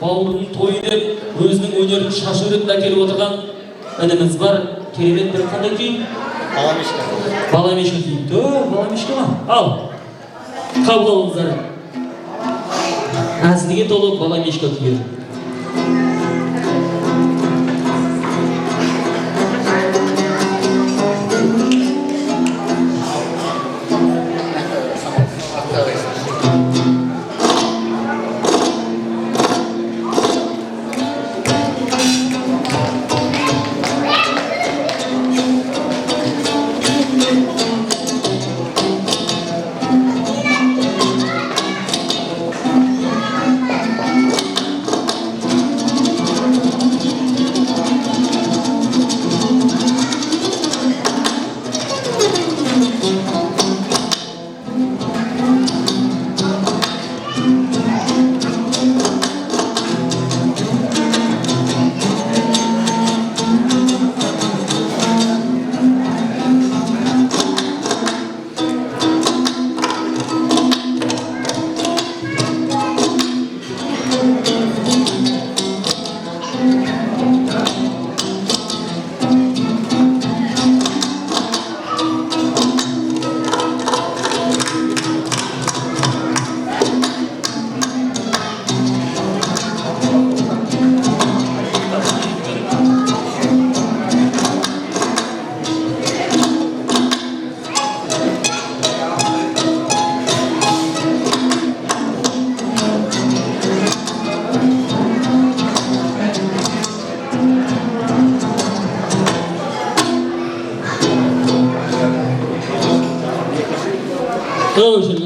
бауырының тойы деп өзінің өнерін шашу ретінде әкеліп отырған ініміз бар. Керемет бір қандай күй? Баламешка. Баламешка күй. Баламешка ма? Ал. Қабыл алыңыздар. Әзілге толы баламешка күйі.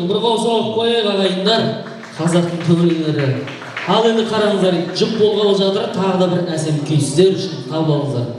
Бір қаусауық қойық ағайындар, қазақтың көңілдері. Ал енді қараңыздар, жұп болғалы жатыр, тағы да бір әсем күй сіздер үшін қабыл алыңыздар.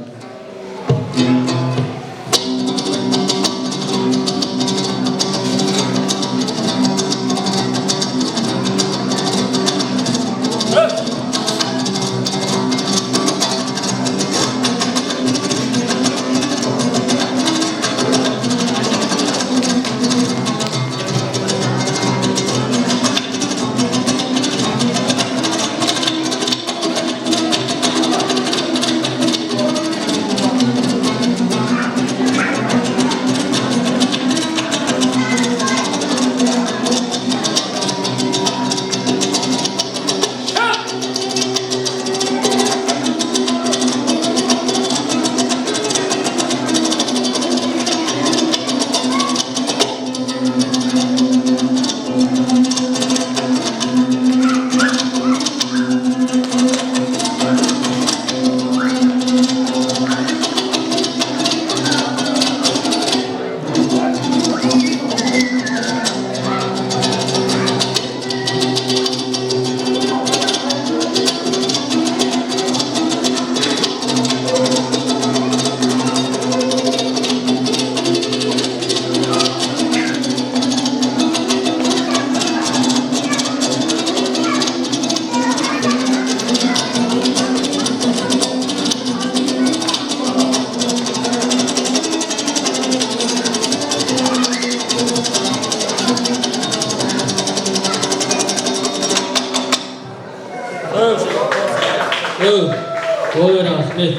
Ой, рахмет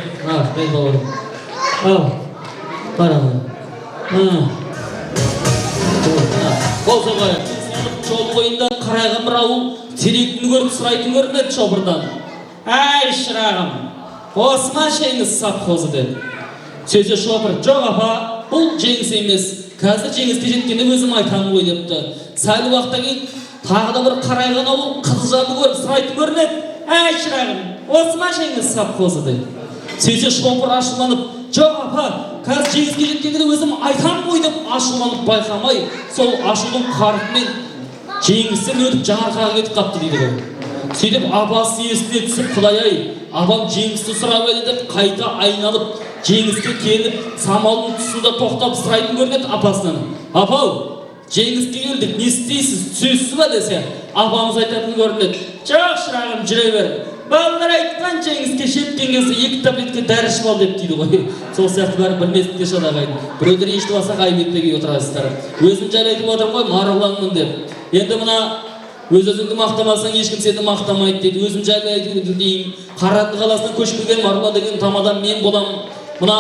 бауырым. Ал, қарағым. Болса қайық, жол бойында қарайған бір ауыл теректін көріп сұрайтын көрінеді шопырдан. Әй, шырағым, осы ма жеңіс совхозы деді. Сөзі шопыр, жоқ апа, бұл жеңіс емес. Қазір жеңіске жеткенде өзім айтамын ғой депті. Сәл уақыттан кейін тағы да бір қарайған ауыл қызылжанды көріп сұрайтын көрінеді. Әй, шырағым, осы ма жеңіс совхозы деді. Сөзі шопыр ашуланып, жоқ апа, қазір жеңіске жеткенде өзім айтам ғой деп ашуланып байқамай, сол ашудың қарқымен жеңістен өтіп жаңарқаға кетіп қапты дейді ғой. Сөйтіп апасы есіне түсіп, Құдай-ай, апам жеңісті сұрап еді деп қайта айналып, жеңіске келіп, самалдың тұсында тоқтап сұрайтын көрінеді апасынан. Апау, жеңіске келдік, не істейсіз, түсесіз ба десе, апамыз айтатын көрінеді. Жоқ, шырағым, жүре бер. Балалар айтқан жеңіске жеткен кезде 2 таблетка дәрі ішіп ал деп дейді ғой. Сол сияқты бәрі білместік те шадағайды. Біреулер ешті баса қайбетпеге отырасыздар. Өзім жайлы айтып отырмын ғой, марғұланмын деп. Енді мына Өз-өзіңді мақтамасаң, ешкім сені мақтамайды дейді. Өзім жайлы айтып дейін. Қарағанды қаласынан көшіп келген Марғұлан деген тамадан мен боламын. Мына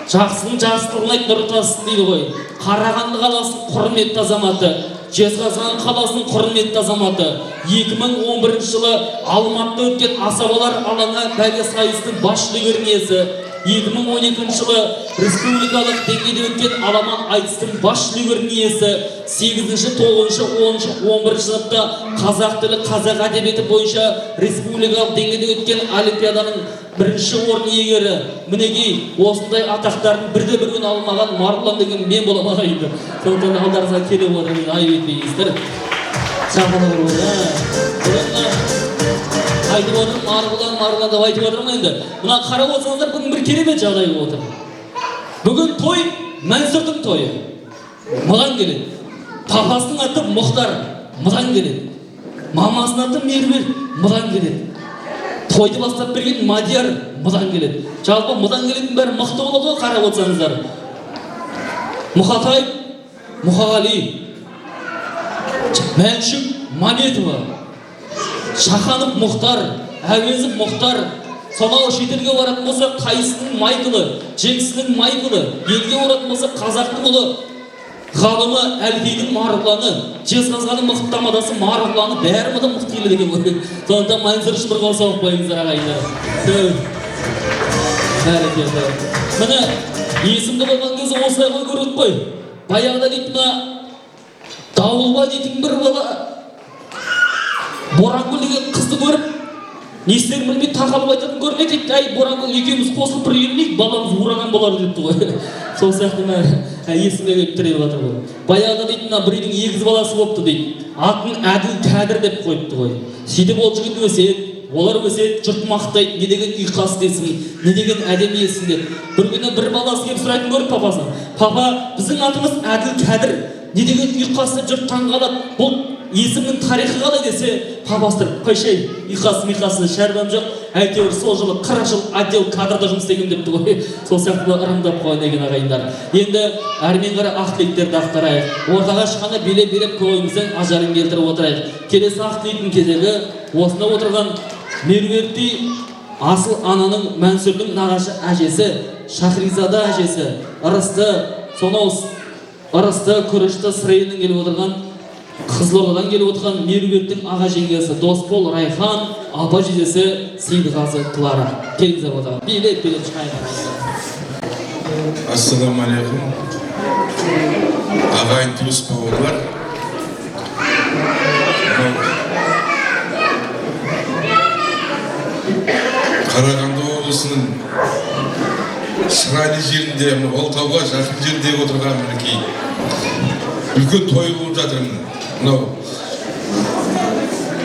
жақсының жақсылығын айт, нұр тасысын дейді ғой. Қарағанды қаласының құрметті азаматы, Жезқазған қаласының құрметті азаматы, 2011 жылы Алматыда өткен асабалар алаңы бәйге сайысының бас жүлдегер иесі, 2012 жылы республикалық деңгейде өткен аламан айтыстың бас жүлдегер иесі, 8-ші, 9-ші, 10-ші, 11-ші сыныпта қазақ тілі, қазақ әдебиеті бойынша республикалық деңгейде өткен олимпиаданың бірінші орын иегері. Мінекей осындай атақтардың бірде-бірін алмаған Марғұлан деген мен боламын ағайындар. Сондықтан алдарыңызға келе отырмын, айып етпейсіздер. Шақырып отырмын. Айтып отырмын, Марғұлан деп айтып отырмын енді. Мына қарап отырсаңыздар, бүгін бір керемет жағдай болып отыр. Бүгін той Мәнсүрдің тойы. Маған келеді. Папасының аты Мұхтар, маған келеді. Мамасының аты Меруерт, маған келеді. Тойды бастап берген Мадияр мұдан келеді. Жалпы мұдан келетін бәрі мықты болады ғой, қарап отырсаңыздар. Мұқатай, Мұқағали, Мәншүк Маметова, Шаханов Мұхтар, Әуезов Мұхтар, сонау шетелге баратын болса Қайсының Майкылы, Жеңсінің Майкылы, елге баратын болса Қазақтың ұлы ғалымы Әлкейдің Марғұланы, Жезқазғанның мықты тамадасы Марғұланы, бәрі мұдан мықты келеді екен ғой. Сондықтан Мәнсүр үшін бір қол соғып қойыңыздар ағайындар. Бәрекелді. Міне есімді болған кезде осылай ғой көрдік қой. Баяғыда дейтін Дауылбай дейтін бір бала Борангүл деген қызды көріп, не істерін білмей тақалып айтатын көрмей дейді. Әй, Борангүл екеуміз қосылып бір үйленейік, баламыз ураган болар депті ғой. Сол сияқты есімге келіп тіреліп жатыр ғой. Баяғыда дейтін бір үйдің егіз баласы болыпты дейді. Атын Әділ Кәдір деп қойыпты ғой. Сөйтіп ол жігіт өседі, олар өседі, жұрт мақтайды, не деген ұйқас десін, не деген әдемі есін деп. Бір күні бір баласы келіп сұрайтын көріп папасынан. Папа, біздің атымыз Әділ Кәдір, не деген ұйқас деп жұрт таңғалады. Бұл есімнің тарихы қалай десе, папасы тұрып, қойшай, ұйқасы шәрбам жоқ, әйтеуір сол жылы 40 жыл отдел кадрда жұмыс істеген депті ғой. Сол сияқты ырымдап қойған деген ағайындар. Енді әрмен қарай ақ тілектерді ақтарайық. Ортаға шыққанда билеп көңілімізден ажарын келтіріп отырайық. Келесі ақ тілектің кезегі осында отырған Меруерттей асыл ананың Мәнсүрдің нағашы әжесі, Шахризада әжесі, ырысты, күрішті сырайынан келіп отырған, Қызылордадан келіп отырған Меруерттің аға жеңгесі Досбол Райхан, апа жезесі Сейдғазы Клара. Келіңіздер отырған. Билеп шығайық. Ассаламалейкум. Ағайын туыс бауырлар. Қарағанды облысының Шырайлы жерінде, Олтауға жақын жерде отырған мінекей үлкен той болып жатыр. Мынау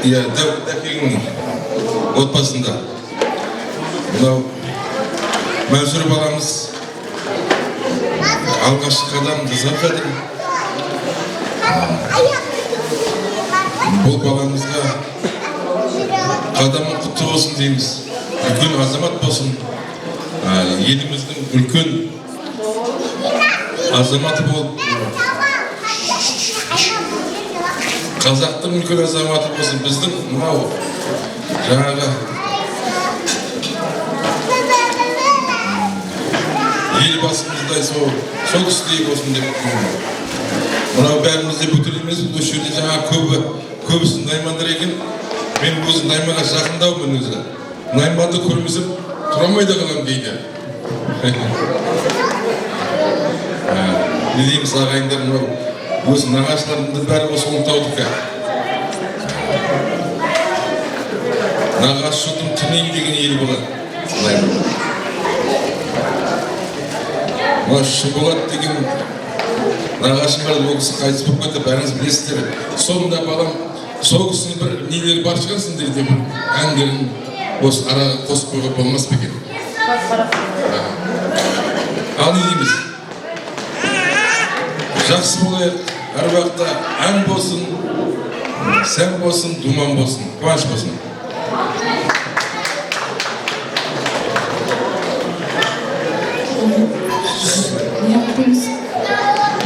Дәкеңнің отбасында. Мынау Мәнсүр баламыз алғашқы қадам жасап жатыр. Бұл баламызға қадамы құтты болсын дейміз. Үлкен азамат болсын. Еліміздің үлкен азаматы болып, қазақтың үлкен азаматы болсын. Біздің мынау жаңағы елбасымыздай сол кісідей болсын деп. Мынау бәрімізде бүкіл емес, осы жерде жаңағы көбісі наймандар екен. Мен өзім наймаға жақындаумын өзі. Найманды көрмесем тұрамайды қалам дейді. Не дейміз ағайындар, осы нағашыларымды бәрі осы Ұлытаудікі. Нағаш жұртым Түней деген ел болады. Шұбылат деген нағашым бар, ол кісі қайтыс болып кетті, бәріңіз білесіздер. Сонда балам, сол кісінің бір нелері бар шығарсын дейді, әндерін осы араға қосып қойға болмас па екен. Ал не дейміз? Жақсы болайық, әр уақытта ән болсын, сән болсын, думан болсын, қуаныш болсын.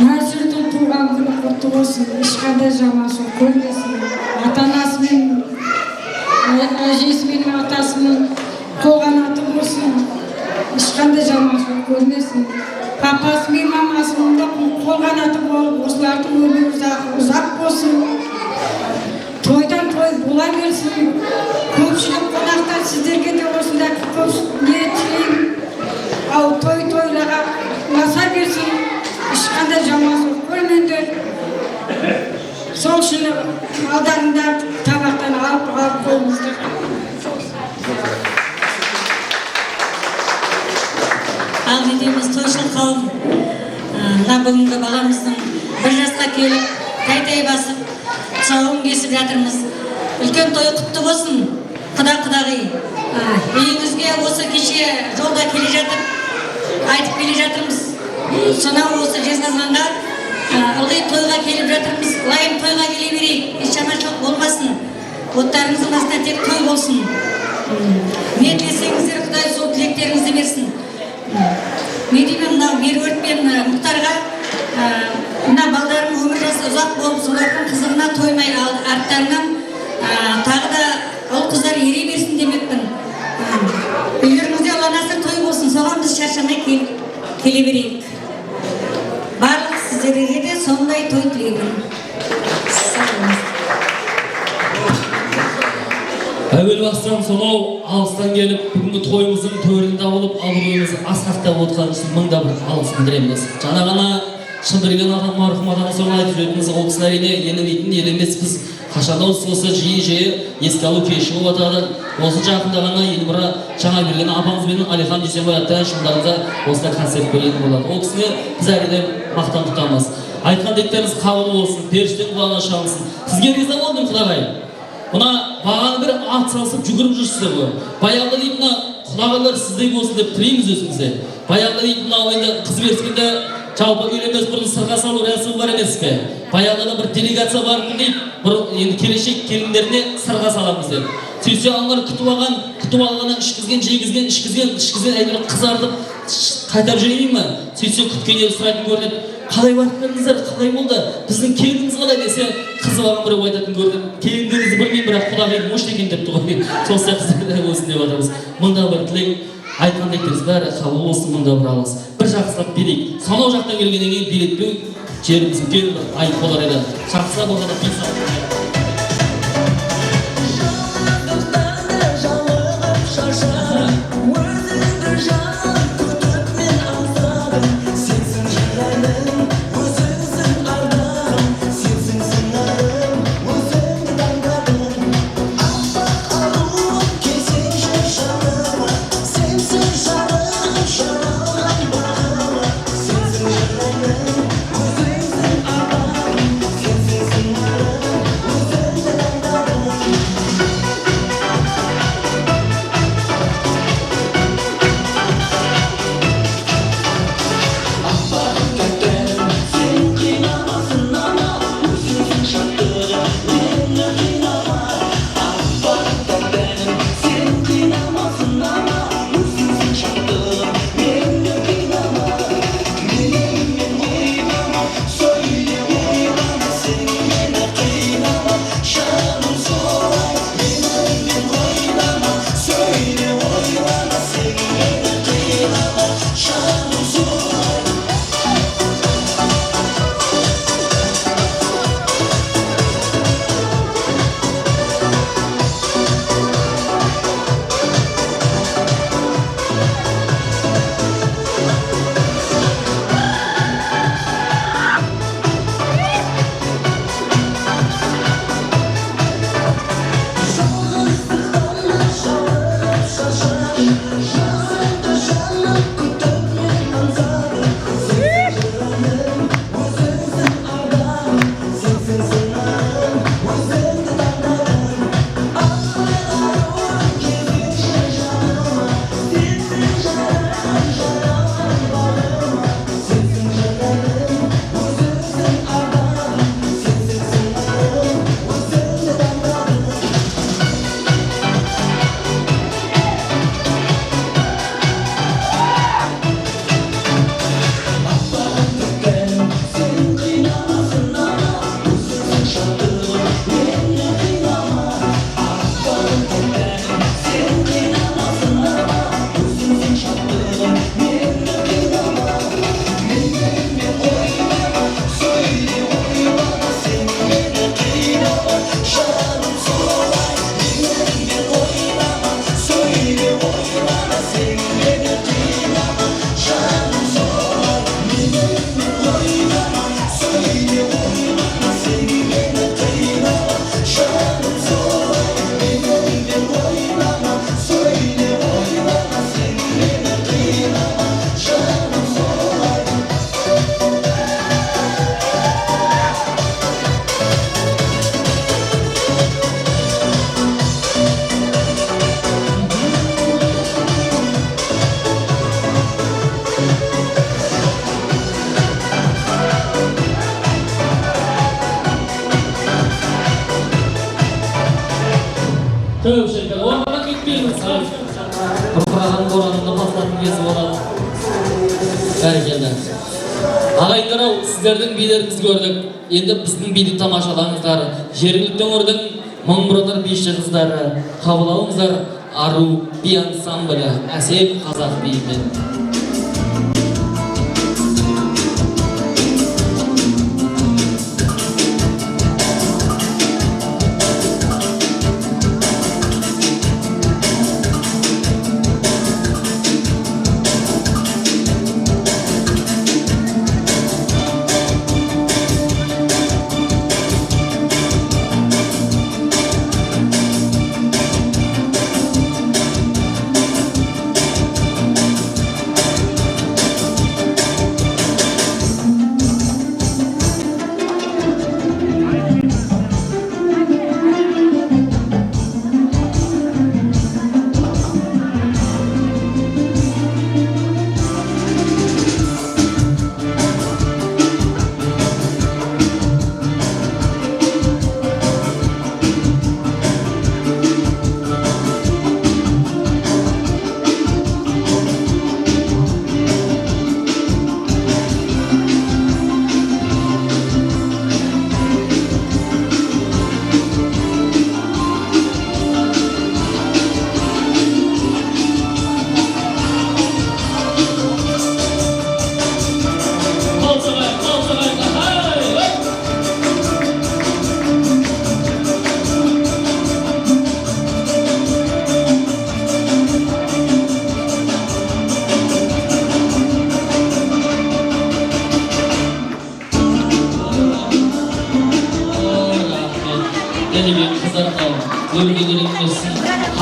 Мәнсүрдің туған күні құтты болсын, ешқандай жаманшылық көрмесін, ата ешқандай жаманшылық көрмесін. Папасы мен мамасының да қол-қанаты болып, осылардың өмірі ұзақ болсын. Тойдан той бола берсін. Көпшілік қонақтар сіздерге де осындай көп не тілеймін. Ал той-тойларға ұласа берсін. Ешқандай жаманшылық көрмеңдер. Сол үшін алдарында табақтан алып қойыңыздар. Ал не дейміз, тойшыл қауым, мына бүгінгі баламыздың 1 жасқа келіп, тай-тай басып, тұсауын кесіп жатырмыз. Үлкен той құтты болсын, құда-құдағи. Үйіңізге осы кеше жолда келе жатып, айтып келе жатырмыз. Сонау осы Жезқазғанға ылғи тойға келіп жатырмыз. Лайым тойға келе берейік, еш жаманшылық болмасын. Оттарыңыздың астына тек той болсын. Не тілесеңіздер, Құдай сол тілектеріңізді берсін. Не деймін, мынау Меруерт пен Мұхтарға мына балдарым өмір жасы ұзақ болып, солардың қызығына тоймай арттарынан тағы да ұл қыздар ере берсін демекпін. Үйлеріңізде ұлан-асыр той болсын, соған біз шаршамай келе берейік. Барлық сіздерге де сондай той тілеймін. Әуел бастан сонау алыстан келіп, бүгінгі тойымыздың төрінде болып, абыройымызды асқақтап отырған үшін мыңда бір алғыс білдіреміз. Жаңа ғана Шындырген ағам марқұм ағамыз солай айтып жүрдіңіз, ол кісі әрине елемейтін ел емес, біз қашанда осы жиі еске алу кеші болып жатады. Осы жақында ғана Елмұра Жаңаберген апамыз бен Алихан Дүйсенбай атты шыңдарында осындай концерт беретін болады. Ол кісіні біз әрине мақтан тұтамыз. Айтқан тілектеріңіз қабыл болсын, періштенің құлағына шалынсын. Сізге риза болдым, Құдағай. Мына бағаны бір ат салысып жүгіріп жүрсіздер ғой. Баяғыда дейді мына құдағайлар сіздей болсын деп тілейміз өзіңізге. Баяғыда дейді мынау енді қыз беріскенде жалпы үйленбес бұрын сырға салу рәсімі бар емес пе? Баяғыда бір делегация барды дейді, енді келешек келіндеріне сырға саламыз деп. Сөйтсе аналар күтіп алғаннан ішкізген әйелі қызардып қайтарып жібермей ме? Сөйтсе күткен ел сұрайтын көрінеді. Қалай уақыттарыңыздар, қалай болды? Біздің келініміз қалай десе, қызы баған біреу айтатын көрдім. Келіндеріңізді білмеймін, бірақ Құдағи мошт екен депті ғой. Сол сияқты болсын деп жатырмыз. Мында бір тілек, айтқан тілектеріңіз бәрі қабыл болсын, мында бір алғыс. Бір жақсылап берейік. Сонау жақтан келгеннен кейін билетпеу жеріміздің үлкен бір айып болар еді. Жақсылап болғанда бес балаларына басатын кezi болады. Бәрекелді. Ағайындар-ау, сіздердің билеріңізді көрдік. Енді біздің биді тамашалаңыздар. Жергілікті өңірдің мың-бір биші қыздары, қабыл алыңыздар. Ару би ансамблі, әсем қазақ биімен.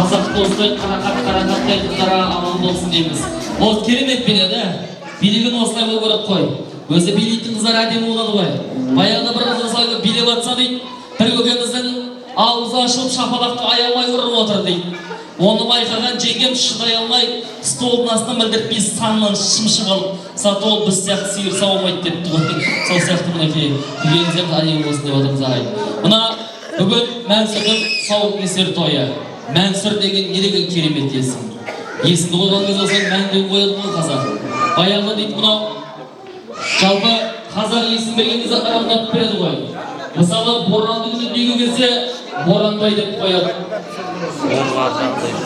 Қазақ достай қарақаттай қыздара аман болсын дейміз. Ол керемет биледі. Билеген осылай болу керек қой. Өзі билейтін қыздар әдемі болады ғой. Баяғыда бір қыз осылай билеп жатса дейді, бір көкеміздің аузы ашылып шапалақты аямай ұрып отыр дейді. Оны байқаған жеңгем шыдай алмай, столдың астынан білдіртпей санынан шымшып алып, саты ол біз сияқты сиыр сауылмайды депті ғой. Сол сияқты мінекей, үйлеріңіздер әдемі болсын деп отырмыз ағай. Мына бүгін Мәнсүрдің тұсаукесер тойы. Мәнсүр деген не деген керемет есім. Есімді қойған кез осылай мәнді қояды ғой қазақ. Баяғыда дейді мынау жалпы қазақ есім берген кезде ұнатып береді ғой. Мысалы боранды күні дүниеге келсе Боранбай деп қояды.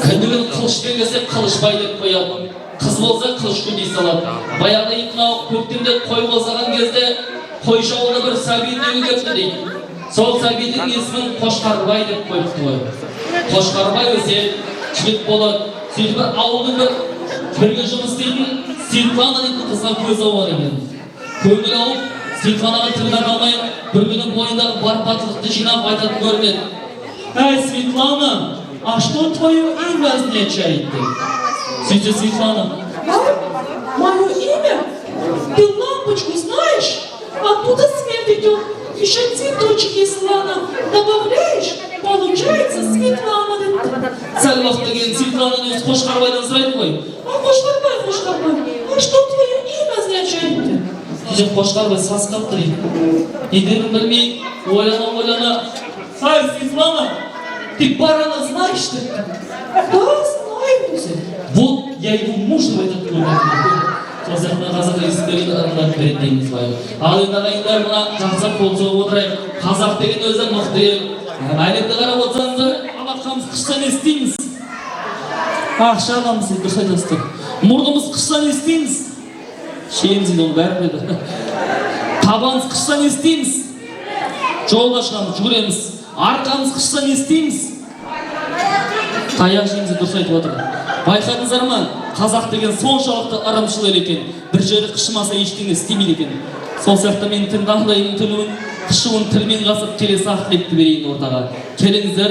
Күндігін қылышпен келсе Қылышбай деп қояды. Қыз болса Қылышкүл дей салады. Баяғыда мынау көктемде қой босаған кезде қойшы ауылда бір сәби дүниеге келіпті дейді. Сол сәбидің есімін Қошқарбай деп қойыпты ғой. Қошқарбай өседі, жігіт болады. Сөйтіп бір ауылдың бірге жұмыс істейтін Светлана дейтін қызға көз ауады екен. Көңіл ауып, Светланаға тілдар алмай, бір күні бойындағы бар батылдықты жинап айтатын көрінеді. Әй, Светлана, а что твое имя означает? Сөйтсе Светлана: мое имя? Ты лампочку знаешь? Оттуда свет идет. Еще цветочек, если она добавляешь, получается Светлана. Сәл уақыт деген Светлананың өзі Қошқарбайдан сұрайды ғой. Қошқарбай, а что твое имя означает? Сөйтсе Қошқарбай сасқап тұр дейді. Не дерін білмей, ойлана. Ай, Светлана, ты барана знаешь ты? Да, знаю. Вот я его мужа в этот год. Сол сияқты қазақ есімдерін ырымдап береді дейміз ғой. Ал енді ағайындар мына жақсақ қол соғып отырайық. Қазақ деген өзі мықты ел. Әлемді қарап отырсаңыздар, алақанымыз қыштан естиміз. Ақша аламыз дейді, дұрыс айтасыздар. Мұрнымыз қыштан естиміз. Шейін дейді ол бәрі деді. Табанымыз қыштан естиміз. Жолға шығамыз, жүгіреміз. Арқамыз қыштан естиміз. Таяқ жейміз, дұрыс айтып отыр. Байқадыңыздар ма? Қазақ деген соншалықты ырымшыл ел екен. Бір жері қышымаса ештеңе істемейді екен. Сол сияқты мен тыңдағандайым тілуін, қышуын тілмен қасып келесі ақылепті берейін ортаға. Келіңіздер.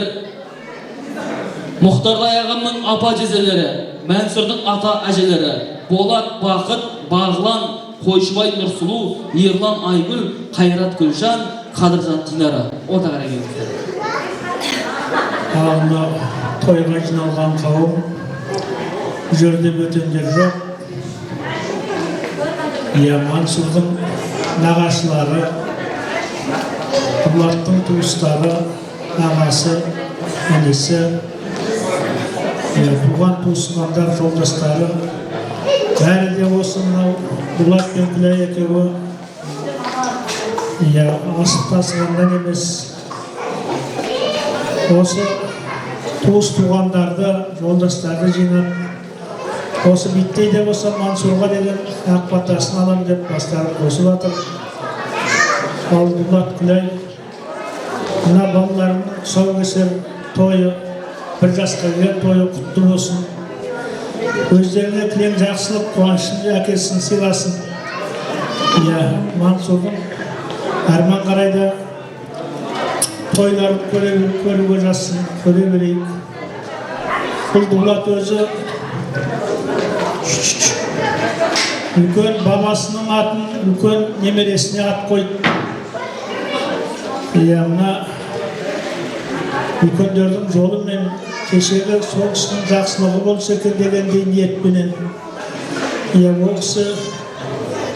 Мұхтарлай ағамның апа жезелері, Мәнсүрдің ата әжелері, Болат, Бақыт, Бағлан, Қойшыбай Нұрсұлу, Ерлан Айгүл, Қайрат Гүлжан, Қадыржан Динара. Ортаға келіңіздер. Ағында тойға жиналған қауым, жерде бөтендер жоқ. Мәнсүрдің нағашылары, Болаттың туыстары, ағасы, інісі, туған туысқандар, жолдастары, бәрі де осы мынау Дулат пен Күләй екеуі асып тасығаннан емес, осы туыс туғандарды, жолдастарды жинап, осы биттей де болса Мансұрға деген ақ батасын алам деп бастарын қосып жатыр. Ал Дулат, Күләй, мына балалардың тұсаукесер тойы, бір жасқа келген тойы құтты болсын. Өздеріне тілен жақсылық, қуанышын әкелсін, сыйласын. Мансұрдың арман қарайда тойларын көруге жазсын, көре берейік. Бұл Дулат өзі үлкен бабасының атын үлкен немересіне ат қойды. Мына үлкендердің жолы мен кешегі соғыстың жақсылығы болса екен дегендей ниетпенен. Ол кісі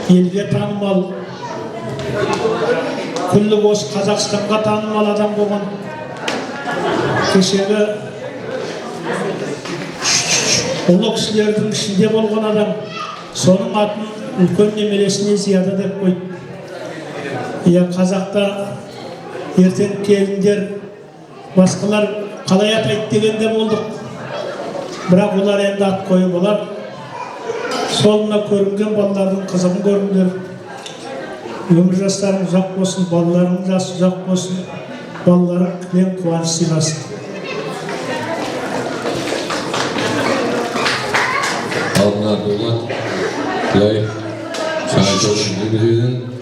елге танымал, күллі осы Қазақстанға танымал адам болған. Кешегі ұлы кісілердің ішінде болған адам. Соның атын үлкен немересіне Зияда деп қойды. Қазақта ертең келіндер, басқалар қалай атайды дегенде болдық. Бірақ олар енді ат қойып олар. Солына көрінген балалардың қызығын көріңдер. Өмір жастарың ұзақ болсын, балаларың жасы ұзақ болсын, балаларың кілең қуаныш сыйласын. Алдына Дулат, Күләй, шаңы жолын жүргізудің